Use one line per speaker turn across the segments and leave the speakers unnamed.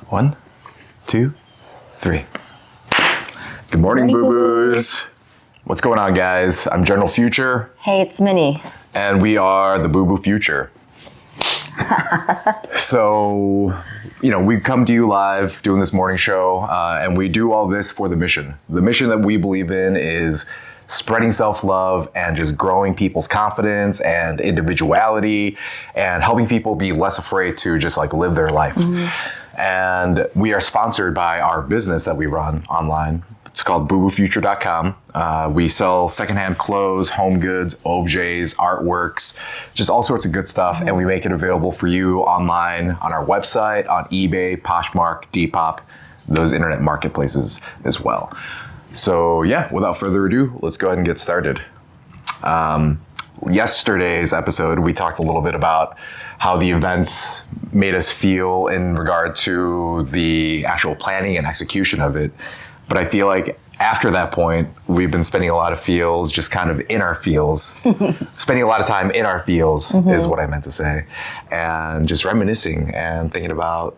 1, 2, 3. Good morning, Bubus. What's going on, guys? I'm Bubu Future.
Hey, it's Minny.
And we are the Bubu Future. So, we come to you live doing this morning show, and we do all this for the mission. The mission that we believe in is spreading self-love and just growing people's confidence and individuality and helping people be less afraid to just live their life. Mm-hmm. And we are sponsored by our business that we run online. It's called bubufuture.com. We sell secondhand clothes, home goods, objets, artworks, just all sorts of good stuff. Mm-hmm. And we make it available for you online on our website, on eBay, Poshmark, Depop, those internet marketplaces as well. So without further ado, let's go ahead and get started. Yesterday's episode, we talked a little bit about how the events made us feel in regard to the actual planning and execution of it. But I feel like after that point, we've been spending a lot of feels just kind of in our feels. Spending a lot of time in our feels is what I meant to say. And just reminiscing and thinking about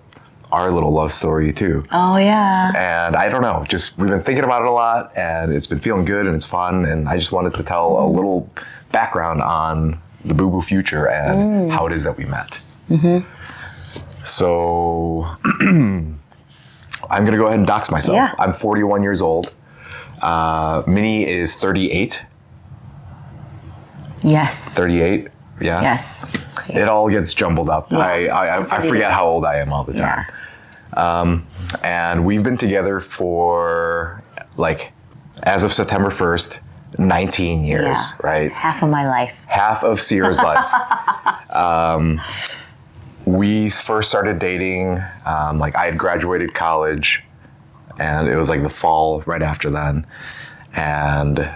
our little love story too.
Oh yeah.
And I don't know, we've been thinking about it a lot and it's been feeling good and it's fun. And I just wanted to tell a little background on the Bubu Future and how it is that we met. Mm-hmm. So I'm going to go ahead and dox myself.
Yeah.
I'm 41 years old. Minny is 38.
Yes.
38. Yeah.
Yes.
It all gets jumbled up.
Yeah.
I forget how old I am all the time.
Yeah.
And we've been together for as of September 1st, 19 years, right?
Half of my life.
Half of Sierra's life. We first started dating, I had graduated college, and it was the fall right after then. And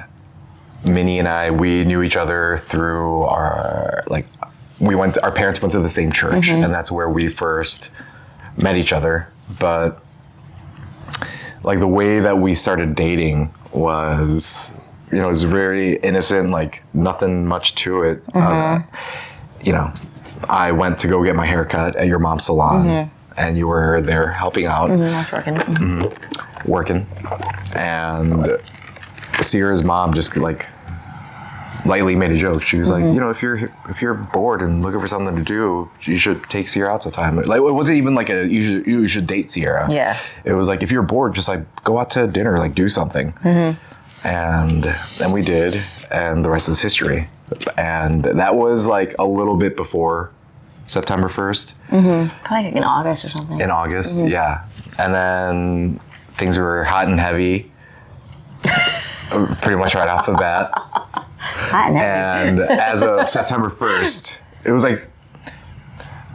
Minny and we knew each other through our parents went to the same church, and that's where we first met each other. But the way that we started dating was, it was very innocent, nothing much to it. I went to go get my hair cut at your mom's salon, and you were there helping out.
I was working.
Working. And Sierra's mom just lightly made a joke. She was like, if you're bored and looking for something to do, you should take Sierra out sometime. It wasn't even you should date Sierra.
Yeah.
It was if you're bored, just go out to dinner, do something. Mm-hmm. And we did, and the rest is history. And that was a little bit before September 1st.
Mm-hmm. Probably in August or something.
In August, yeah. And then things were hot and heavy, pretty much right off the bat.
Hot and heavy.
And as of September 1st, it was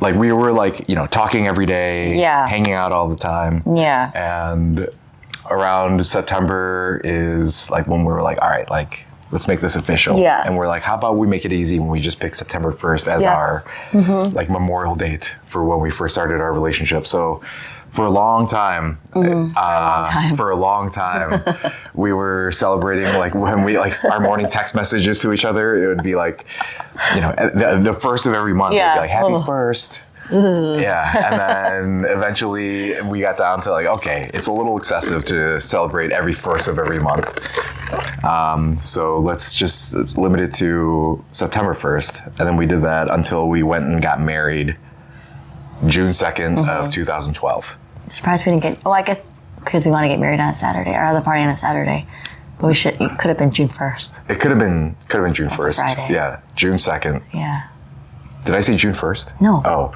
we were talking every day, hanging out all the time.
Yeah.
And around September is when we were all right, let's make this official.
Yeah.
And we're how about we make it easy when we just pick September 1st as our memorial date for when we first started our relationship. So for a long time, we were celebrating when we our morning text messages to each other. It would be the first of every month.
Yeah.
It'd be happy first. Yeah, and then eventually we got down to okay, it's a little excessive to celebrate every first of every month. So let's just limit it to September 1st. And then we did that until we went and got married June 2nd of 2012.
I'm surprised we didn't get, I guess because we want to get married on a Saturday, our other party on a Saturday. But it could have been June 1st.
It could have been June
That's
1st.
A Friday.
Yeah, June 2nd.
Yeah.
Did I say June 1st?
No.
Oh.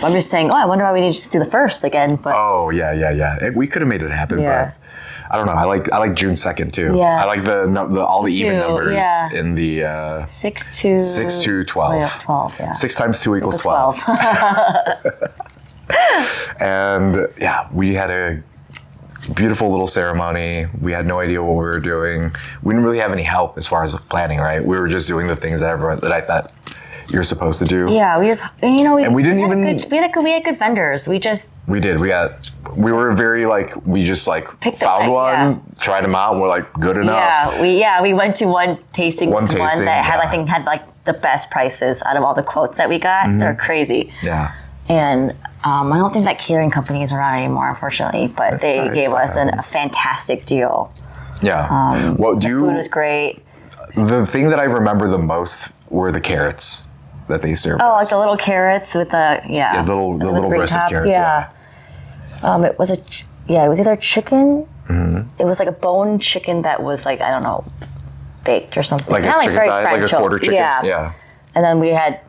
I'm just saying, I wonder why we didn't just do the 1st again. But
oh, yeah. We could have made it happen, but I don't know. I like June 2nd too.
Yeah.
I like all the even numbers in the
6 to
12.
12, yeah.
6 times 2 equals 12. And we had a beautiful little ceremony. We had no idea what we were doing. We didn't really have any help as far as planning, right? We were just doing the things that I thought you're supposed to do.
Yeah, we just, we had good vendors. We did.
We were very we just found one, tried them out, and we're good enough.
Yeah, we went to one tasting that
had
the best prices out of all the quotes that we got. They're crazy.
Yeah.
And I don't think that catering company is around anymore, unfortunately, but they
alright,
gave
stuff
us a fantastic deal.
Yeah.
The food was great.
The thing that I remember the most were the carrots that they served
Oh,
us.
like the little carrots with the
the little
green
roasted
tops,
carrots. Yeah.
It was it was either chicken.
Mm-hmm.
It was like a bone chicken that was like, I don't know, baked or something.
Like a
Kinda
chicken
very
thigh, like a
French-y.
quarter chicken.
Yeah. And then we had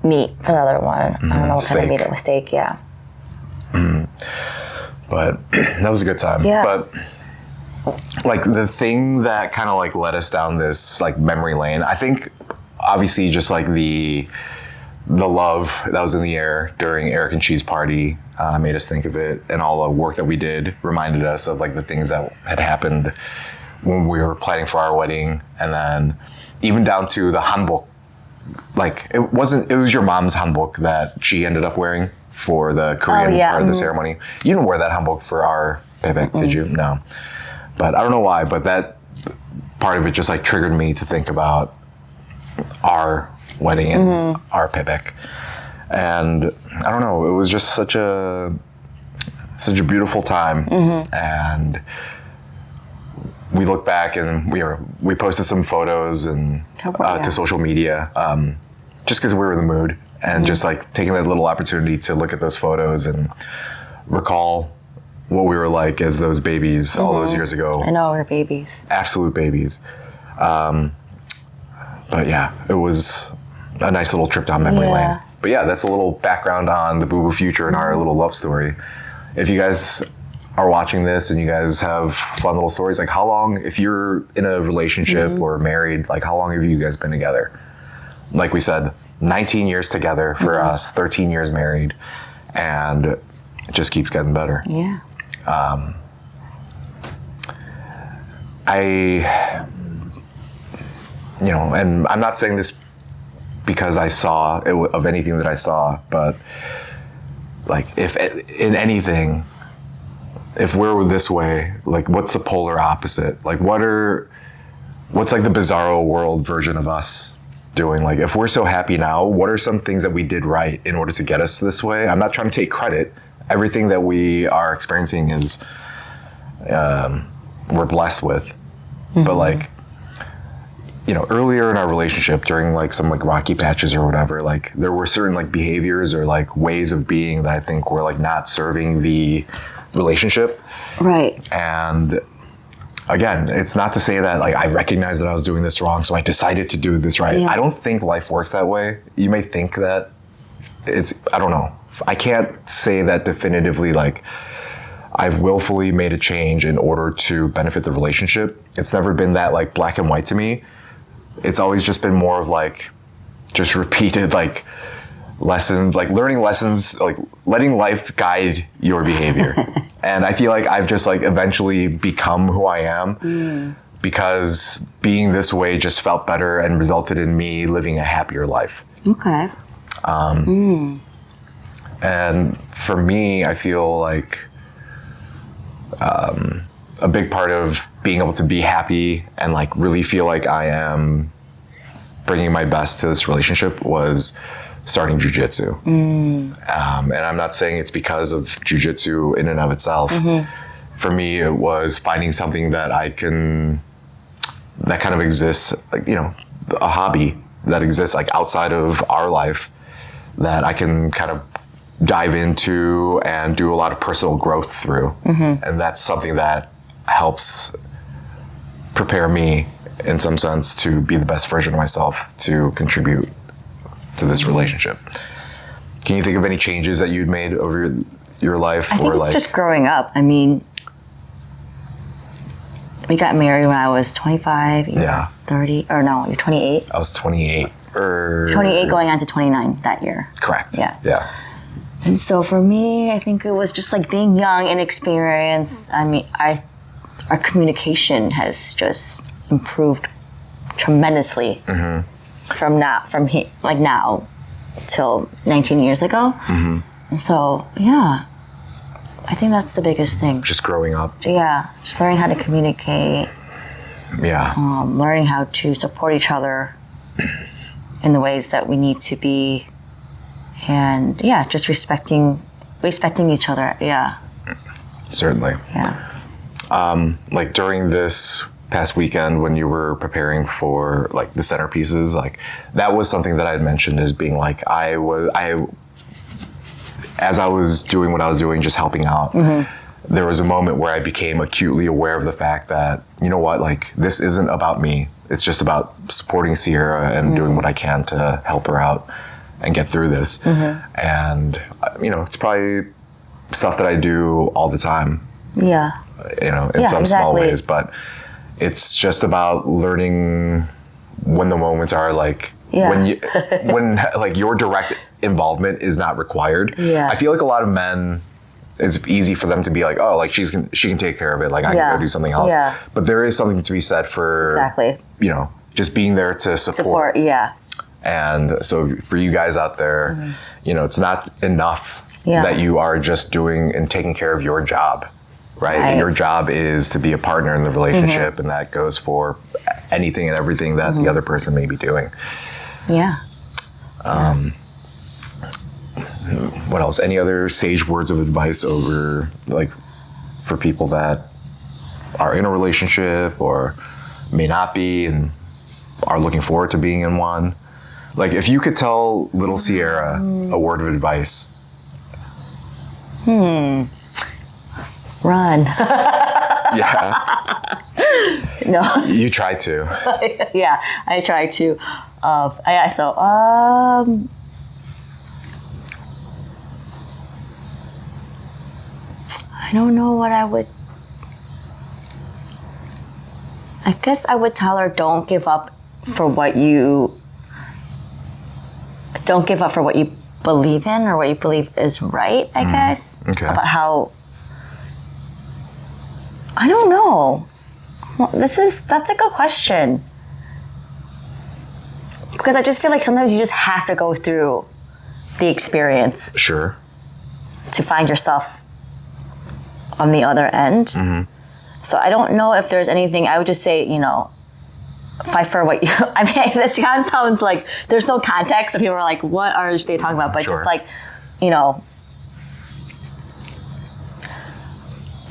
meat for the other one. I don't know what kind of meat it was. Steak. Yeah.
But that was a good time.
Yeah.
But like the thing that kind of like led us down this like memory lane, I think obviously just like the love that was in the air during Eric and She's party made us think of it, and all the work that we did reminded us of like the things that had happened when we were planning for our wedding, and then even down to the hanbok. Like it was your mom's hanbok that she ended up wearing for the Korean part of the ceremony. You didn't wear that hanbok for our pebek, did you? No. But I don't know why, but that part of it just like triggered me to think about our wedding and our pebek. And I don't know, it was just such a beautiful time. And we look back and we posted some photos and to social media, just because we were in the mood, and just like taking that little opportunity to look at those photos and recall what we were like as those babies all those years ago.
I know, we were babies.
Absolute babies. But yeah, it was a nice little trip down memory lane. But yeah, that's a little background on the Bubu Future and our little love story. If you guys are watching this and you guys have fun little stories, like how long, if you're in a relationship or married, like how long have you guys been together? Like we said, 19 years together for us, 13 years married, and it just keeps getting better.
Yeah.
And I'm not saying this because I saw it of anything that I saw, but like if in anything, if we're this way, like what's the polar opposite? Like what's like the bizarro world version of us doing? Like if we're so happy now, what are some things that we did right in order to get us this way? I'm not trying to take credit. Everything that we are experiencing is we're blessed with. But like, earlier in our relationship, during like some like rocky patches or whatever, like there were certain like behaviors or like ways of being that I think were like not serving the relationship.
Right.
And again, it's not to say that like I recognized that I was doing this wrong, so I decided to do this right.
Yeah.
I don't think life works that way. You may think that I don't know. I can't say that definitively, like I've willfully made a change in order to benefit the relationship. It's never been that like black and white to me. It's always just been more of like just repeated like lessons, like learning lessons, like letting life guide your behavior. And I feel like I've just like eventually become who I am because being this way just felt better and resulted in me living a happier life.
Okay.
And for me, I feel like a big part of being able to be happy and like really feel like I am bringing my best to this relationship was starting jujitsu. And I'm not saying it's because of jujitsu in and of itself. For me, it was finding something that that kind of exists, like, a hobby that exists like outside of our life that I can kind of dive into and do a lot of personal growth through. And that's something that helps prepare me in some sense to be the best version of myself to contribute to this relationship. Can you think of any changes that you'd made over your life?
I think it's just growing up. I mean, we got married when I was 25, you're 30, or no, you're 28.
I was 28.
28 going on to 29 that year.
Correct.
Yeah. And so for me, I think it was just like being young, inexperienced. I mean, our communication has just improved tremendously from now till 19 years ago. And so, yeah, I think that's the biggest thing.
Just growing up.
Yeah, just learning how to communicate.
Yeah.
Learning how to support each other in the ways that we need to be And yeah, just respecting each other. Yeah.
Certainly.
Yeah.
Like during this past weekend when you were preparing for like the centerpieces, like that was something that I had mentioned as being like as I was doing what I was doing, just helping out, there was a moment where I became acutely aware of the fact that, you know what, like this isn't about me. It's just about supporting Sierra and doing what I can to help her out and get through this. And, you know, it's probably stuff that I do all the time.
Yeah.
You know, in some small ways, but it's just about learning when the moments are like, when like your direct involvement is not required.
Yeah.
I feel like a lot of men, it's easy for them to be like, oh, like she can take care of it. Like I can go do something else.
Yeah.
But there is something to be said for, you know, just being there to support.
Yeah.
And so for you guys out there, you know, it's not enough that you are just doing and taking care of your job, right? And your job is to be a partner in the relationship, and that goes for anything and everything that the other person may be doing.
Yeah.
What else? Any other sage words of advice over, like, for people that are in a relationship or may not be and are looking forward to being in one? Like, if you could tell little Sierra a word of advice.
Run.
Yeah.
No.
You try to.
Yeah, I try to. I don't know what I would. I guess I would tell her, don't give up for what you believe in or what you believe is right, I guess.
Okay.
About how, I don't know. Well, that's a good question. Because I just feel like sometimes you just have to go through the experience.
Sure.
To find yourself on the other end. So I don't know if there's anything, I would just say, you know, fight for what you, I mean, this kind of sounds like there's no context, so people are like, what are they talking about? But just like, you know,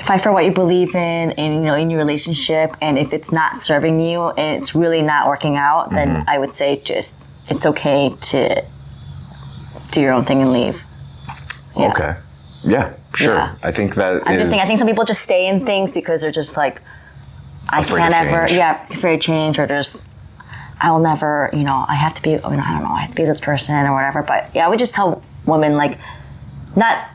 fight for what you believe in and, you know, in your relationship. And if it's not serving you and it's really not working out, then I would say just, it's okay to do your own thing and leave. Yeah.
Okay. Yeah, sure.
Yeah.
I think that
I think some people just stay in things because they're just like, I can't ever, afraid of change, or just, I will never, you know, I have to be, I don't know, I have to be this person or whatever. But yeah, I would just tell women, like, not,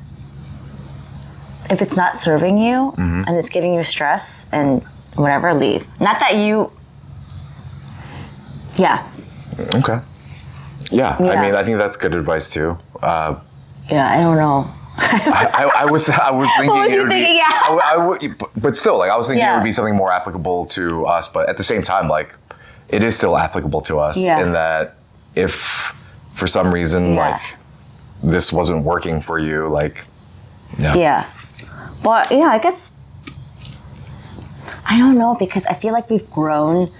if it's not serving you and it's giving you stress and whatever, leave. Not that you,
Okay. Yeah, I mean, I think that's good advice too.
I don't know.
I was thinking
What was
it
you
would
thinking?
be,
Yeah.
I would, but still, like I was thinking it would be something more applicable to us. But at the same time, like it is still applicable to us in that if for some reason like this wasn't working for you, like
but I guess I don't know, because I feel like we've grown.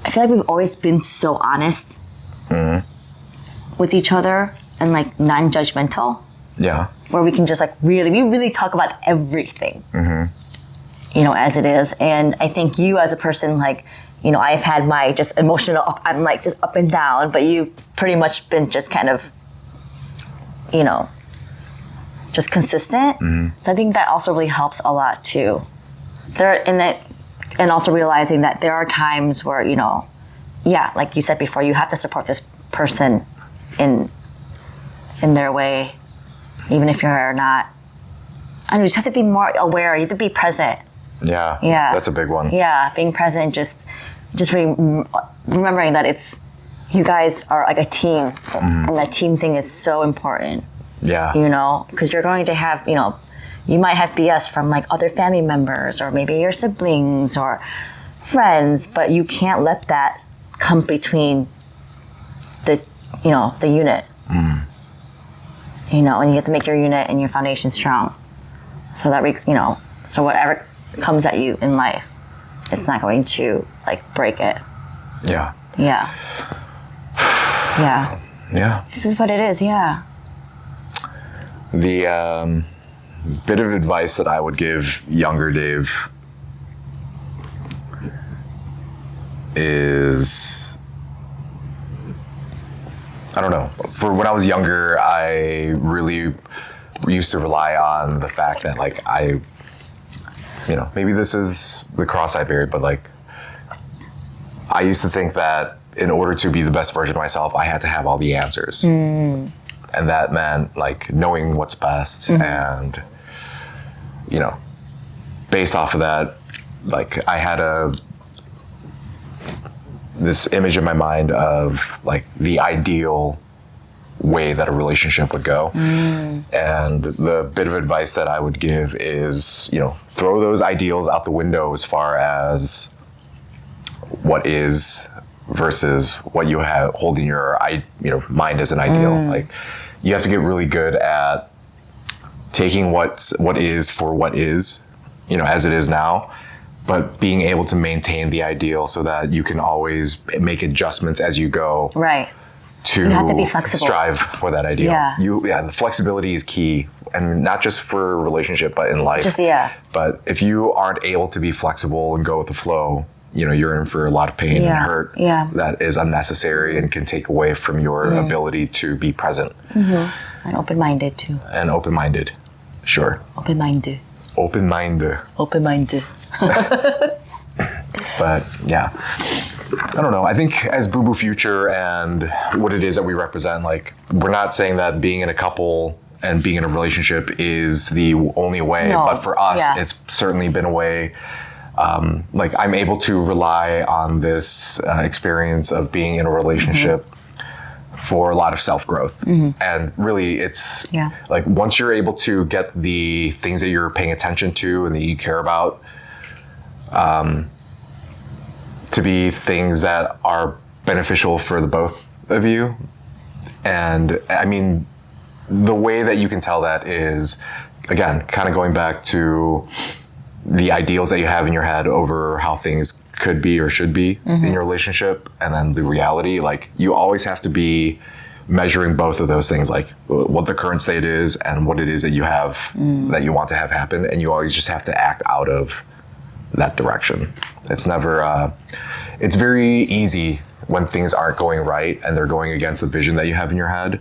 I feel like we've always been so honest with each other and like non-judgmental.
Yeah.
Where we can just like we really talk about everything, you know, as it is. And I think you as a person, like, you know, I've had my just emotional, I'm like just up and down, but you've pretty much been just kind of, you know, just consistent. So I think that also really helps a lot too. And also realizing that there are times where, you know, like you said before, you have to support this person in their way. Even if you're not, I don't know, you just have to be more aware. You have to be present.
Yeah. That's a big one.
Yeah, being present, just remembering that it's, you guys are like a team, and that team thing is so important.
Yeah.
You know, because you're going to have, you know, you might have BS from like other family members or maybe your siblings or friends, but you can't let that come between the, you know, the unit. You know, and you have to make your unit and your foundation strong, so that you know, so whatever comes at you in life, it's not going to like break it.
Yeah. Yeah.
This is what it is, yeah.
The bit of advice that I would give younger Dave is, I don't know. For when I was younger, I really used to rely on the fact that, like, maybe this is the cross I bear, but, like, I used to think that in order to be the best version of myself, I had to have all the answers. And that meant, like, knowing what's best. And, based off of that, like, I had this image in my mind of, like, the ideal way that a relationship would go. And the bit of advice that I would give is, throw those ideals out the window as far as what is versus what you have hold in your mind as an ideal. Like, you have to get really good at taking what is for what is, as it is now, but being able to maintain the ideal so that you can always make adjustments as you go.
Right.
You
have to be flexible.
Strive for that ideal.
Yeah.
The flexibility is key, and not just for a relationship, but in life. But if you aren't able to be flexible and go with the flow, you're in for a lot of pain and hurt that is unnecessary and can take away from your ability to be present.
And open-minded too.
And open-minded, sure.
Open-minded.
Open-minded.
Open-minded.
But yeah, I don't know. I think as Bubu Future and what it is that we represent, like, we're not saying that being in a couple and being in a relationship is the only way, but for us, it's certainly been a way. Like, I'm able to rely on this experience of being in a relationship for a lot of self-growth. And really, it's like, once you're able to get the things that you're paying attention to and that you care about to be things that are beneficial for the both of you. And I mean, the way that you can tell that is, again, kind of going back to the ideals that you have in your head over how things could be or should be in your relationship, and then the reality. Like, you always have to be measuring both of those things, like what the current state is and what it is that you have that you want to have happen, and you always just have to act out of that direction. It's never it's very easy when things aren't going right and they're going against the vision that you have in your head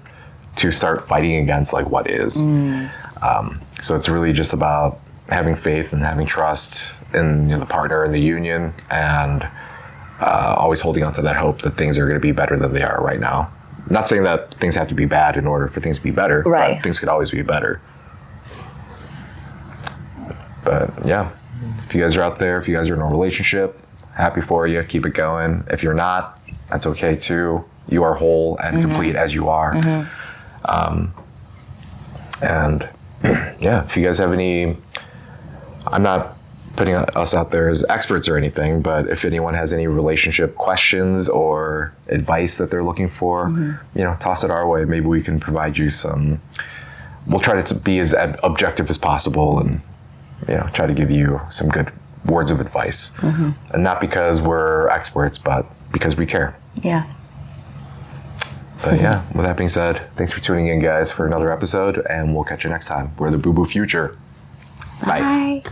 to start fighting against, like, what is. So it's really just about having faith and having trust in the partner and the union, and always holding on to that hope that things are going to be better than they are right now. I'm not saying that things have to be bad in order for things to be better, but things could always be better. But yeah, if you guys are out there, if you guys are in a relationship, happy for you, keep it going. If you're not, that's okay too. You are whole and complete as you are. And yeah, if you guys have any, I'm not putting us out there as experts or anything, but if anyone has any relationship questions or advice that they're looking for, toss it our way. Maybe we can provide you some, we'll try to be as objective as possible and, try to give you some good words of advice. And not because we're experts, but because we care.
Yeah.
But yeah, with that being said, thanks for tuning in, guys, for another episode, and we'll catch you next time. We're the Bubu Future. Bye.
Bye.